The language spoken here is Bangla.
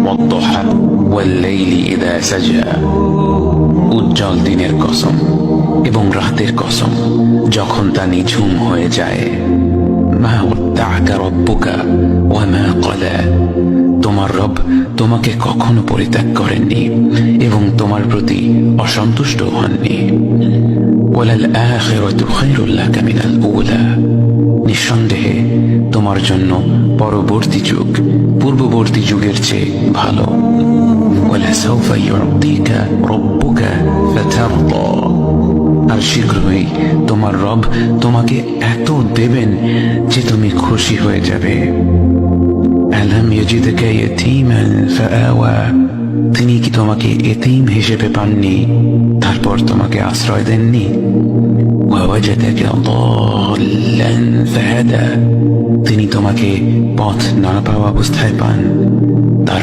والضحى والليل إذا سجى উজ্জ্বল দিনের কসম এবং রাতের কসম যখন তা নিঝুম হয়ে যায়। মা ওয়াদ্দাআকা রাব্বুকা ওয়া মা ক্বালা, তোমার রব তোমাকে কখনো পরিত্যাগ করেননি এবং তোমার প্রতি অসন্তুষ্ট হননি। ওয়ালাল আখিরাতু খায়রুল লাকা মিনাল উলা, নিঃসন্দেহে তোমার জন্য পরবর্তী যুগ পূর্ববর্তী যুগের চেয়ে ভালো। ওয়ালাসাউফা ইউতিকা রাব্বুকা ফাতারদা, আর শীঘ্রই তোমার রব তোমাকে এত দেবেন যে তুমি খুশি হয়ে যাবে। আলাম ইয়াজিদকা ইয়াতীমান ফাআওয়া, তিনি কি তোমাকে এতিম হিসেবে পাননি তারপর তোমাকে আশ্রয় দেননি? ওয়াওয়াজাদাকা দাল্লান ফাহাদা, তিনি তোমাকে পথ না পাওয়া অবস্থায় পান তারপর